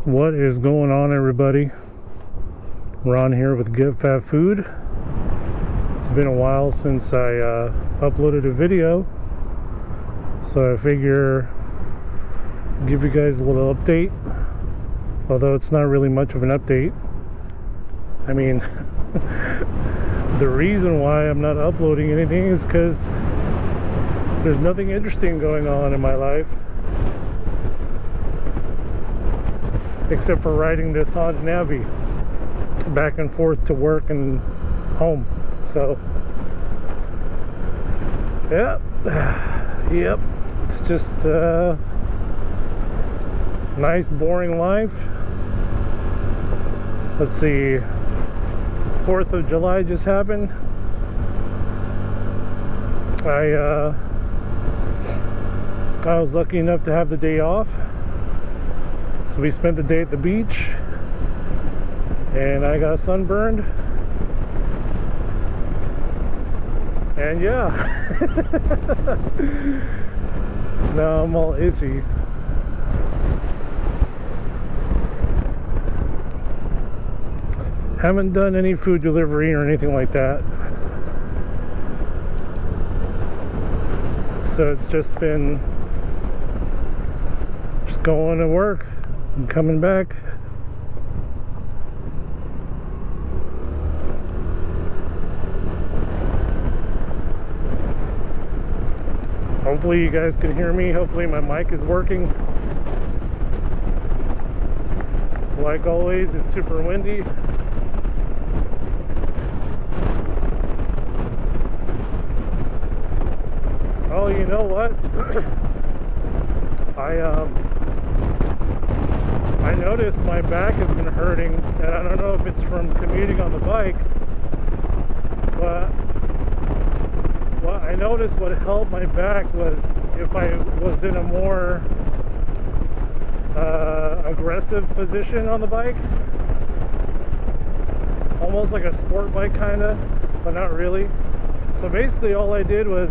What is going on, everybody? Ron here with Get Phat Food. It's been a while since I uploaded a video, so I figure give you guys a little update, although it's not really much of an update. I mean, the reason why I'm not uploading anything is because there's nothing interesting going on in my life except for riding this Honda Navi back and forth to work and home. So yep, it's just a nice boring life. Let's see, 4th of July just happened. I was lucky enough to have the day off, so we spent the day at the beach, and I got sunburned, and yeah, now I'm all itchy. Haven't done any food delivery or anything like that, so it's just been going to work and coming back. Hopefully you guys can hear me. Hopefully my mic is working. Like always, it's super windy. Oh, you know what? I noticed my back has been hurting, and I don't know if it's from commuting on the bike, but I noticed what helped my back was if I was in a more aggressive position on the bike, almost like a sport bike kind of, but not really. So basically all I did was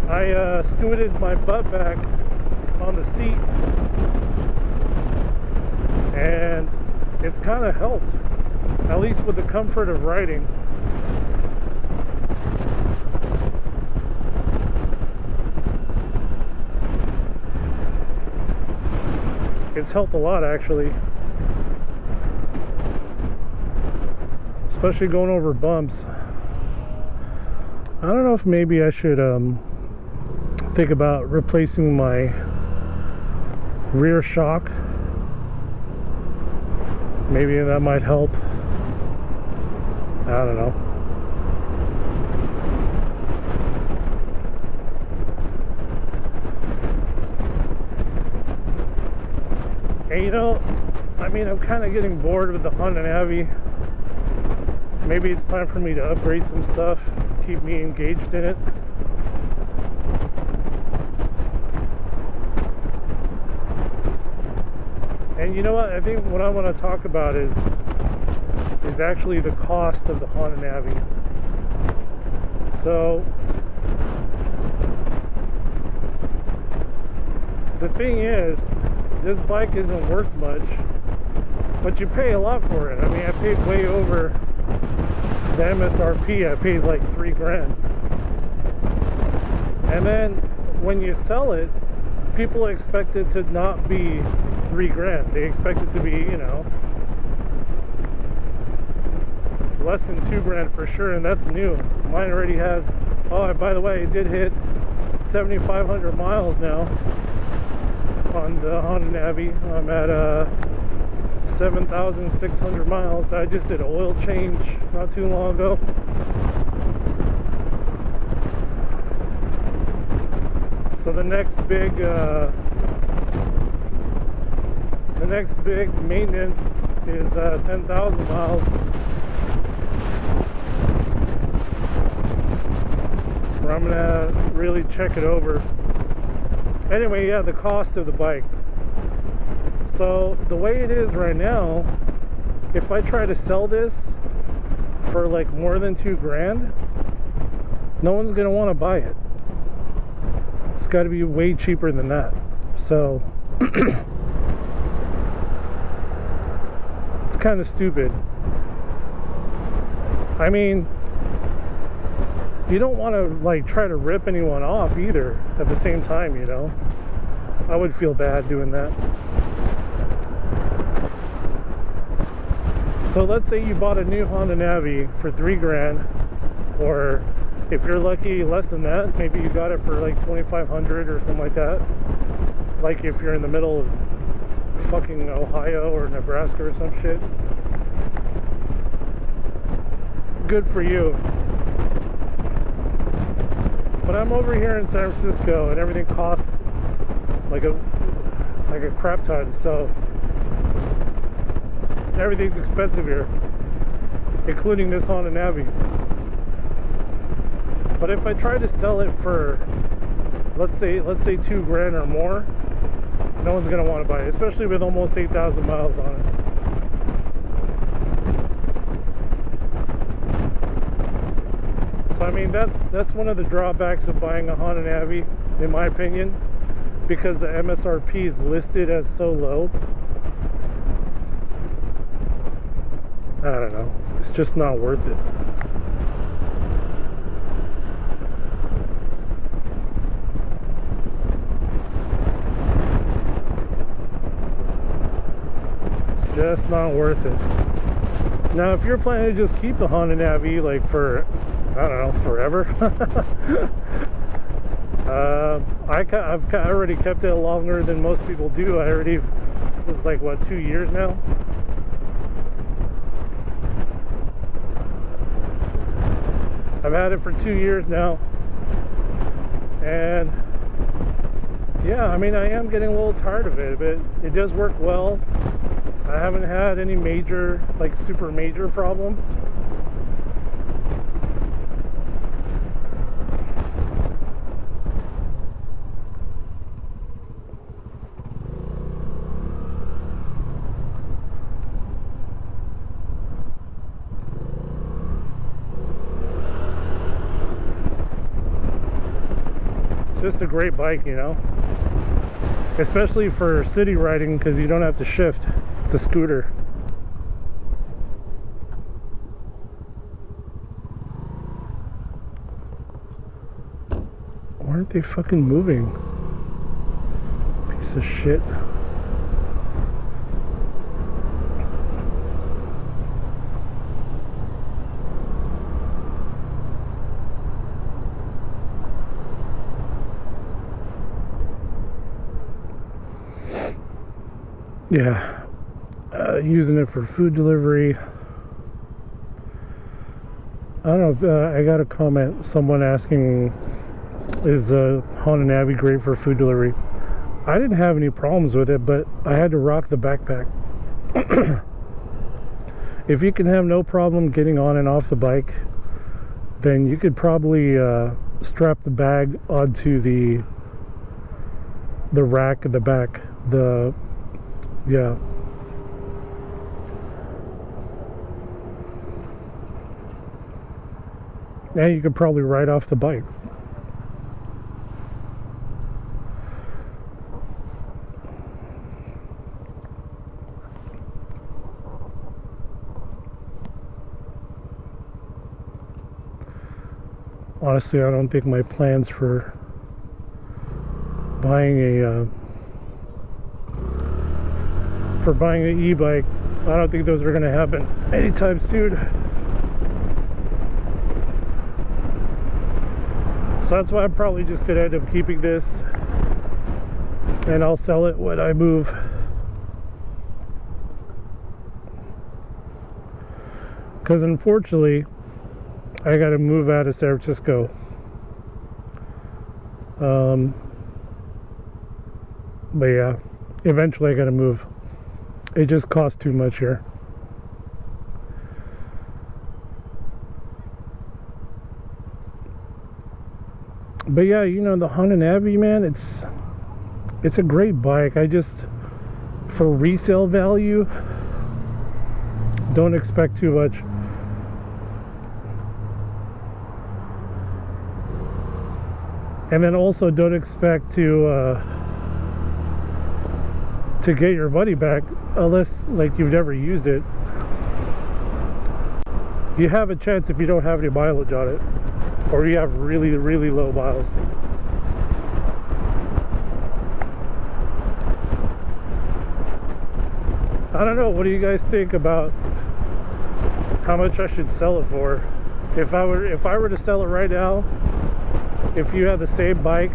I scooted my butt back on the seat, and it's kind of helped, at least with the comfort of riding. It's helped a lot, actually, especially going over bumps. I don't know if maybe I should think about replacing my rear shock. Maybe that might help. I don't know. And you know, I mean, I'm kind of getting bored with the Honda Navi. Maybe it's time for me to upgrade some stuff, keep me engaged in it. And you know what? I think what I want to talk about is actually the cost of the Honda Navi. So the thing is, this bike isn't worth much, but you pay a lot for it. I mean, I paid way over the MSRP. I paid like $3,000. And then when you sell it, people expect it to not be $3,000. They expect it to be, you know, less than $2,000 for sure, and that's new. Mine already has, oh, by the way, it did hit 7,500 miles now on the Honda Navi. I'm at 7,600 miles. I just did an oil change not too long ago. So the next big maintenance is 10,000 miles, where I'm gonna really check it over. Anyway, yeah, the cost of the bike. So the way it is right now, if I try to sell this for like more than $2,000, no one's gonna want to buy it. It's got to be way cheaper than that. So It's kind of stupid. I mean, you don't want to like try to rip anyone off either at the same time, you know. I would feel bad doing that. So let's say you bought a new Honda Navi for $3,000, or if you're lucky, less than that. Maybe you got it for like $2,500 or something like that. Like if you're in the middle of fucking Ohio or Nebraska or some shit. Good for you. But I'm over here in San Francisco and everything costs like a crap ton, so everything's expensive here, including this Honda Navi. But if I try to sell it for let's say $2,000 or more, no one's gonna want to buy it, especially with almost 8,000 miles on it. So I mean, that's one of the drawbacks of buying a Honda Navi, in my opinion, because the MSRP is listed as so low. I don't know, it's just not worth it. It's just not worth it. Now, if you're planning to just keep the Honda Navi like for, I don't know, forever, I've already kept it longer than most people do. I already, this is like what, 2 years now. I've had it for 2 years now, and yeah, I mean, I am getting a little tired of it, but it does work well. I haven't had any major, like super major problems. Just a great bike, you know, especially for city riding, because you don't have to shift. It's a scooter. Why aren't they fucking moving? Piece of shit. Yeah, using it for food delivery. I don't know, I got a comment, someone asking, is Honda Navi great for food delivery? I didn't have any problems with it, but I had to rock the backpack. If you can have no problem getting on and off the bike, then you could probably strap the bag onto the rack at the back. Yeah. And you could probably ride off the bike. Honestly, I don't think my plans for buying an e-bike, I don't think those are going to happen anytime soon. So that's why I'm probably just going to end up keeping this, and I'll sell it when I move. Because unfortunately, I got to move out of San Francisco. But yeah, eventually I got to move. It just costs too much here. But yeah, you know, the Honda Navi, man, it's a great bike. I just, for resale value, don't expect too much. And then also don't expect to to get your money back, unless like you've never used it. You have a chance if you don't have any mileage on it, or you have really, really low miles. I don't know, what do you guys think about how much I should sell it for? If I were to sell it right now, if you have the same bike,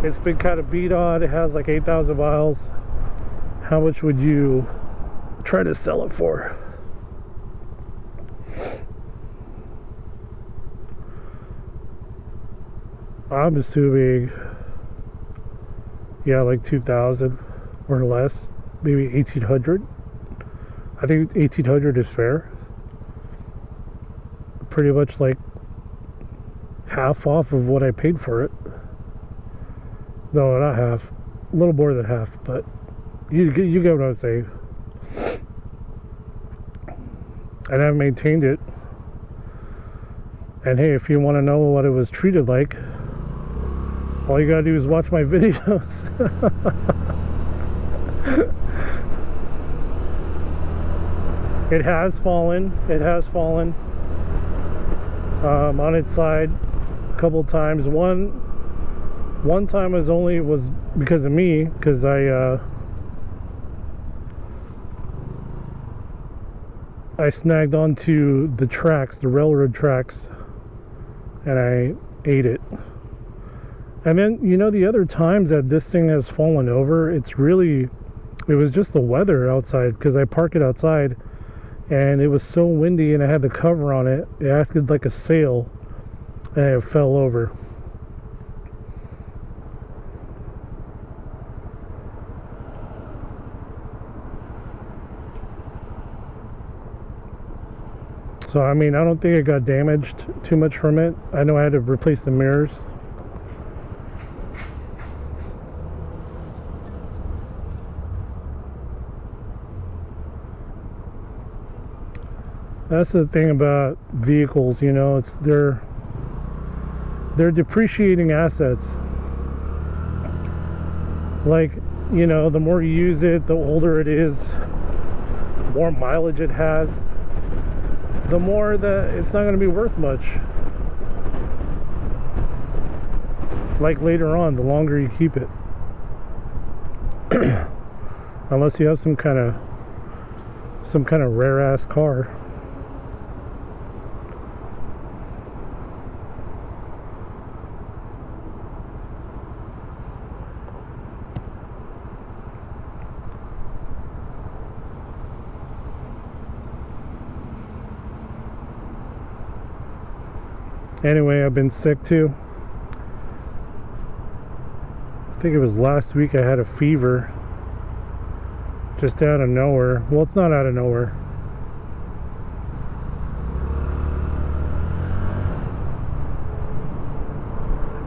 it's been kind of beat on, it has like 8,000 miles, how much would you try to sell it for? I'm assuming, yeah, like 2,000 or less, maybe 1,800. I think 1,800 is fair. Pretty much like half off of what I paid for it. No, not half, a little more than half, but you get what I'm saying. And I've maintained it. And hey, if you want to know what it was treated like, all you gotta do is watch my videos. It has fallen. It has fallen on its side a couple times. One time was because of me, because I snagged onto the tracks, the railroad tracks, and I ate it. And then, you know, the other times that this thing has fallen over, it was just the weather outside, because I park it outside and it was so windy and I had the cover on it. It acted like a sail and it fell over. So, I mean, I don't think it got damaged too much from it. I know I had to replace the mirrors. That's the thing about vehicles, you know, they're depreciating assets. Like, you know, the more you use it, the older it is, the more mileage it has, the more that it's not going to be worth much. Like later on, the longer you keep it. Unless you have some kind of rare ass car. Anyway, I've been sick too. I think it was last week I had a fever. Just out of nowhere. Well, it's not out of nowhere.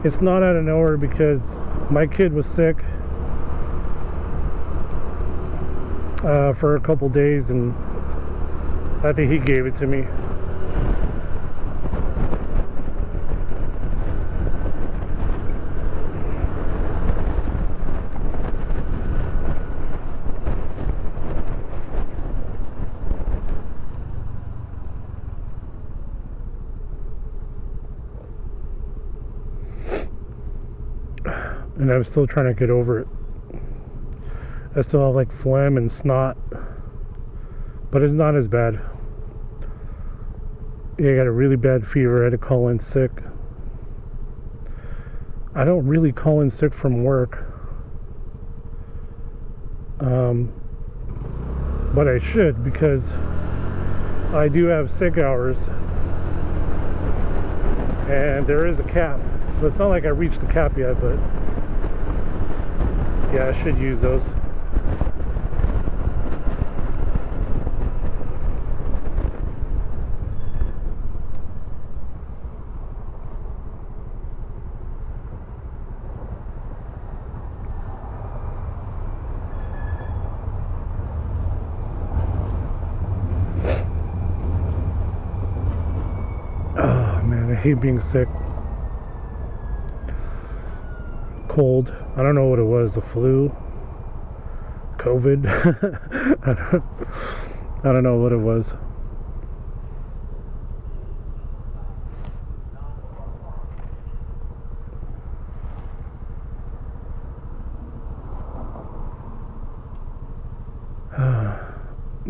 It's not out of nowhere because my kid was sick for a couple days, and I think he gave it to me. And I'm still trying to get over it. I still have like phlegm and snot, but it's not as bad. Yeah, I got a really bad fever. I had to call in sick. I don't really call in sick from work, but I should, because I do have sick hours, and there is a cap. But it's not like I reached the cap yet, but yeah, I should use those. Oh man, I hate being sick. Cold. I don't know what it was, the flu. COVID. I don't know what it was.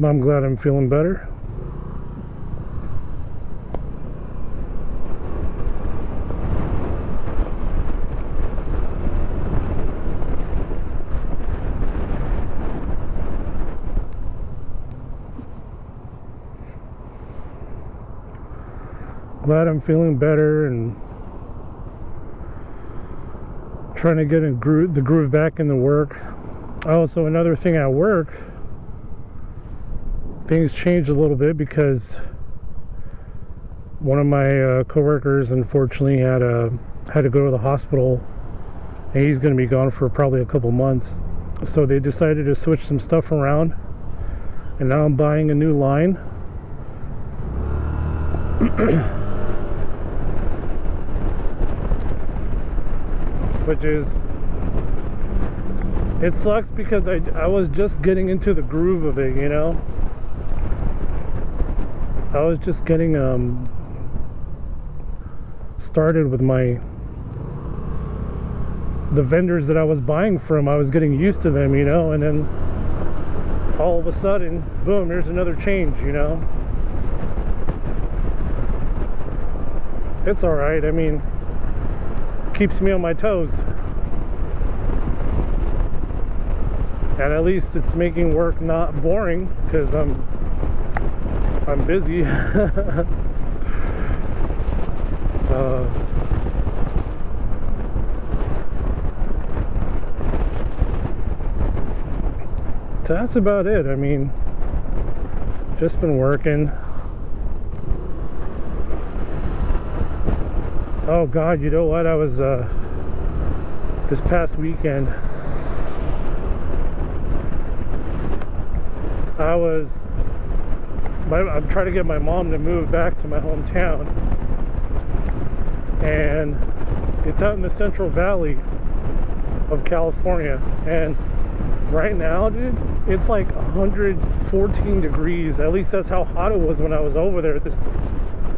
I'm glad I'm feeling better. Glad I'm feeling better and trying to get the groove back in the work. Oh, so another thing at work, things changed a little bit because one of my coworkers unfortunately had to go to the hospital, and he's going to be gone for probably a couple months. So they decided to switch some stuff around, and now I'm buying a new line. Which is, it sucks because I was just getting into the groove of it, you know. I was just getting started with the vendors that I was buying from. I was getting used to them, you know, and then all of a sudden, boom, there's another change, you know. It's all right. I mean, keeps me on my toes, and at least it's making work not boring because I'm busy. So that's about it. I mean, just been working. Oh God, you know what? I was this past weekend, I'm trying to get my mom to move back to my hometown, and it's out in the Central Valley of California, and right now, dude, it's like 114 degrees. At least that's how hot it was when I was over there this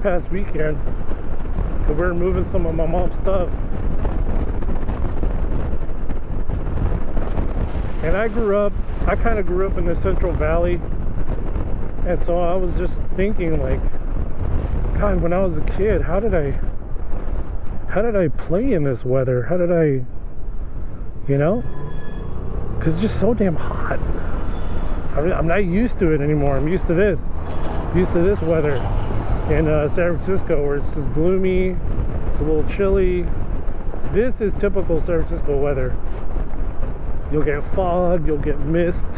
past weekend. We were moving some of my mom's stuff, and I kind of grew up in the Central Valley, and so I was just thinking, like, God, when I was a kid, how did I play in this weather? How did I, you know? Because it's just so damn hot. I'm not used to it anymore. I'm used to this weather in San Francisco, where it's just gloomy, it's a little chilly. This is typical San Francisco weather. You'll get fog, you'll get mist.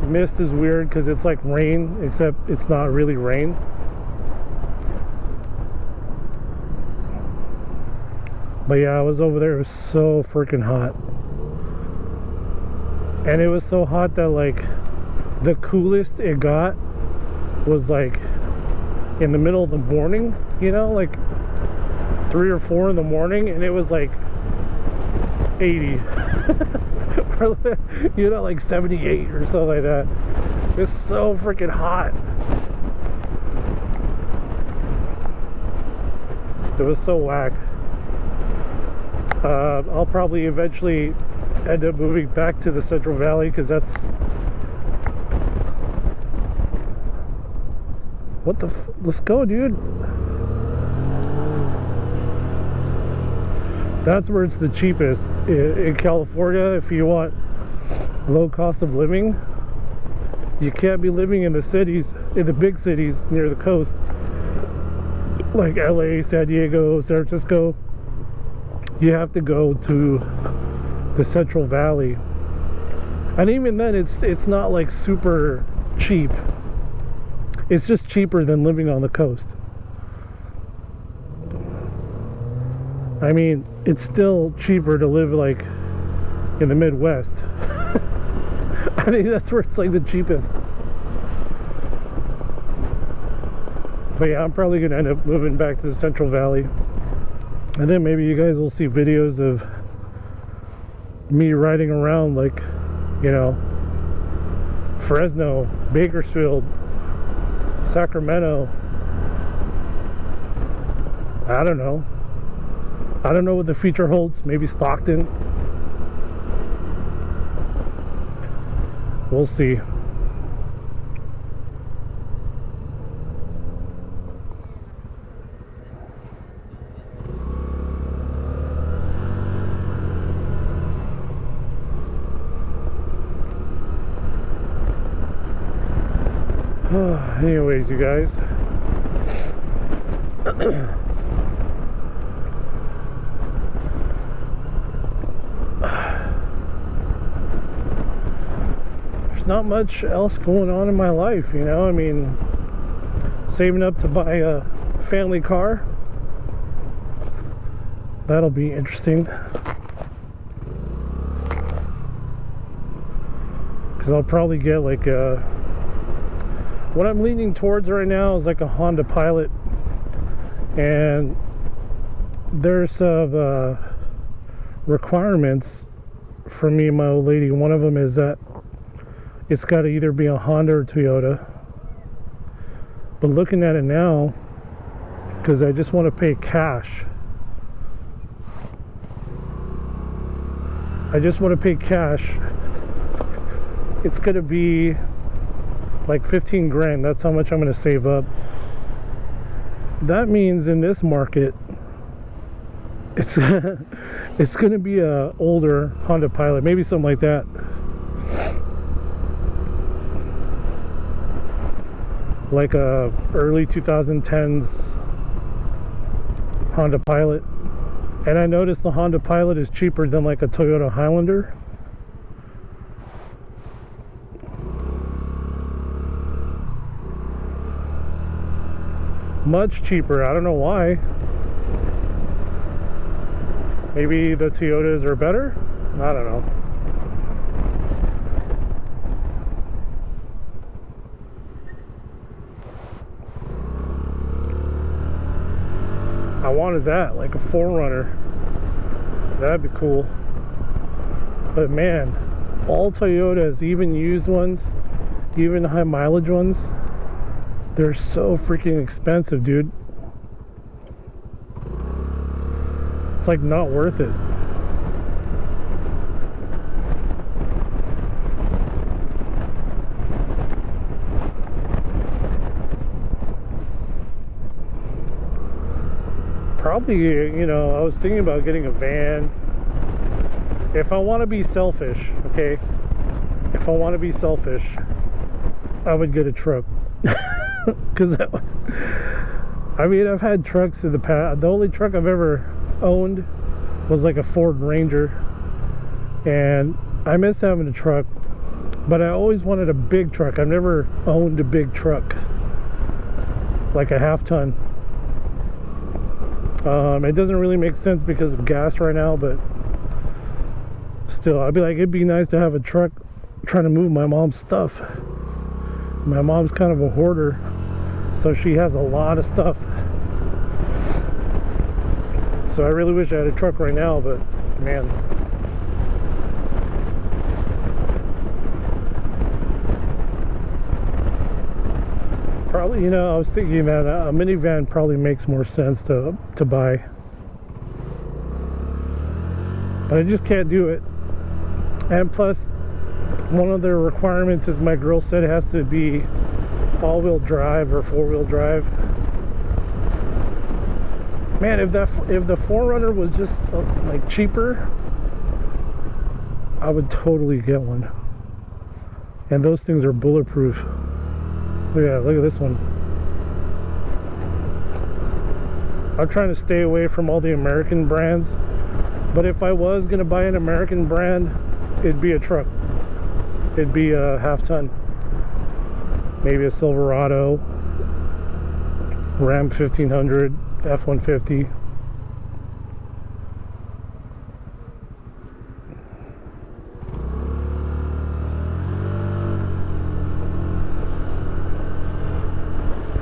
Mist is weird because it's like rain, except it's not really rain. But yeah, I was over there. It was so freaking hot. And it was so hot that, like, the coolest it got was like in the middle of the morning, you know, like 3 or 4 in the morning, and it was like 80. You know, like 78 or something like that. It's so freaking hot. It was so whack. I'll probably eventually end up moving back to the Central Valley, because that's let's go, dude. That's where it's the cheapest in California. If you want low cost of living, you can't be living in the cities, in the big cities near the coast, like LA, San Diego, San Francisco. You have to go to the Central Valley, and even then it's not like super cheap. It's just cheaper than living on the coast. I mean, it's still cheaper to live like in the Midwest. I think that's where it's like the cheapest. But yeah, I'm probably gonna end up moving back to the Central Valley, and then maybe you guys will see videos of me riding around like you know, Fresno, Bakersfield, Sacramento. I don't know. I don't know what the future holds. Maybe Stockton. We'll see. Anyways, you guys. There's not much else going on in my life, you know. I mean, saving up to buy a family car. That'll be interesting. Because I'll probably get like a... What I'm leaning towards right now is like a Honda Pilot. And there's some requirements for me and my old lady. One of them is that it's got to either be a Honda or Toyota. But looking at it now, because I just want to pay cash. I just want to pay cash. It's going to be like 15 grand. That's how much I'm going to save up. That means in this market, it's it's going to be a older Honda Pilot, maybe something like that. Like a early 2010s Honda Pilot. And I noticed the Honda Pilot is cheaper than like a Toyota Highlander. Much cheaper. I don't know why. Maybe the Toyotas are better? I don't know. I wanted that, like a 4Runner. That'd be cool. But man, all Toyotas, even used ones, even high mileage ones, they're so freaking expensive, dude. It's like not worth it. Probably, you know, I was thinking about getting a van. If I want to be selfish, okay? If I want to be selfish, I would get a truck. Because I mean, I've had trucks in the past. The only truck I've ever owned was like a Ford Ranger, and I miss having a truck, but I always wanted a big truck. I've never owned a big truck, like a half-ton. It doesn't really make sense because of gas right now, but still, I'd be like, it'd be nice to have a truck trying to move my mom's stuff. My mom's kind of a hoarder, so she has a lot of stuff. So I really wish I had a truck right now, but man. Probably, you know, I was thinking that a minivan probably makes more sense to buy. But I just can't do it. And plus, one of the requirements is my girl said it has to be all-wheel drive or four-wheel drive. Man, if the 4Runner was just like cheaper, I would totally get one. And those things are bulletproof. Look at this one. I'm trying to stay away from all the American brands, but if I was gonna buy an American brand, it'd be a truck. It'd be a half-ton, maybe a Silverado, Ram 1500, F-150.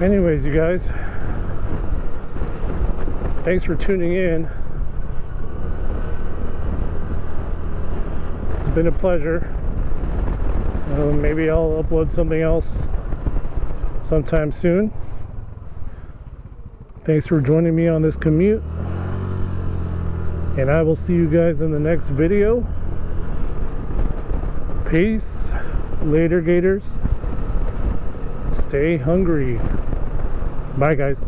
Anyways, you guys, thanks for tuning in. It's been a pleasure. Maybe I'll upload something else sometime soon. Thanks for joining me on this commute, and I will see you guys in the next video. Peace. Later, Gators. Stay hungry. Bye, guys.